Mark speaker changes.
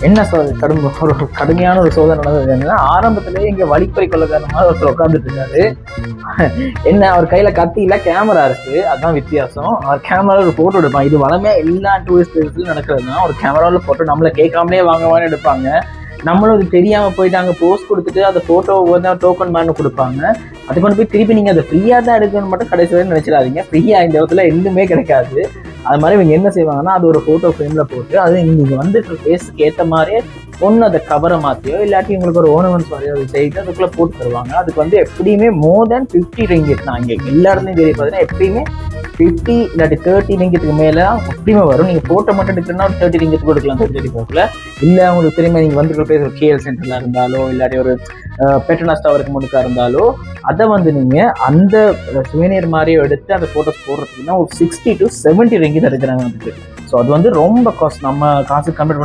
Speaker 1: என்ன ஒரு கடுமையான ஒரு சோதனை நடந்தது என்னன்னா, ஆரம்பத்திலேயே இங்க வழிப்பறி கொள்ளக்காரமா ஒருத்தர் உட்காந்துட்டு இருக்காரு. என்ன அவர் கையில கத்தி இல்ல, கேமரா இருக்கு. அதுதான் வித்தியாசம். அவர் கேமரா ஒரு போட்டோ எடுப்பான். இது வளமே எல்லா டூரிஸ்ட் பிளேஸ்லயும் நடக்கிறதுதான். ஒரு கேமராவில் போட்டோ நம்மள கேட்காமலே வாங்கவான்னு எடுப்பாங்க. நம்மளும் அது தெரியாம போயிட்டு அங்க போஸ்ட் கொடுத்துட்டு அந்த போட்டோ டோக்கன் மாதிரி கொடுப்பாங்க. அது கொண்டு போய் திருப்பி நீங்க அதை ஃப்ரீயா தான் எடுக்கணும்னு மட்டும் கடைசி வரை நினைச்சிடாதீங்க. ஃப்ரீயா இந்த இடத்துல எதுவுமே கிடைக்காது. அது மாதிரி இவங்க என்ன செய்வாங்கன்னா, அது ஒரு போட்டோ ஃப்ரேம்ல போட்டு அது நீங்க வந்துட்டு ஃபேஸ்க்கு ஏற்ற மாதிரியே ஒன்று அதை கவரை மாற்றியோ இல்லாட்டி உங்களுக்கு ஒரு ஓனமெண்ட்ஸ் வரையோ அதை செய்து அதுக்குள்ளே போட்டு தருவாங்க. அதுக்கு வந்து எப்படியுமே மோர் தேன் 50 ரிங்கிட். நான் இங்கே எல்லா இடத்துலையும் தெரிய பார்த்தீங்கன்னா எப்படியுமே 50 இல்லாட்டி 30 ரிங்கிட்டுக்கு மேலே எப்படியுமே வரும். நீங்கள் ஃபோட்டோ மட்டும் எடுக்கணும்னா ஒரு 30 ரிங்கிட் கொடுக்கலாம். 30 போக்கில் இல்லை உங்களுக்கு திரும்ப நீங்கள் வந்துருக்க பிளேஸ் ஒரு கேஎல் சென்டரில் இருந்தாலோ இல்லாட்டி ஒரு பெட்ரோனாஸ் டவருக்கு முன்னுக்கா இருந்தாலோ அதை வந்து நீங்கள் அந்த சுவீனியர் மாதிரியோ எடுத்து அந்த ஃபோட்டோஸ் போடுறதுக்குன்னா ஒரு 60 to 70 ரிங்கிட் எடுக்கிறாங்க அதுக்கு. ஸோ அது வந்து ரொம்ப காஸ்ட். நம்ம காசு கம்ப்ளீட் பண்ண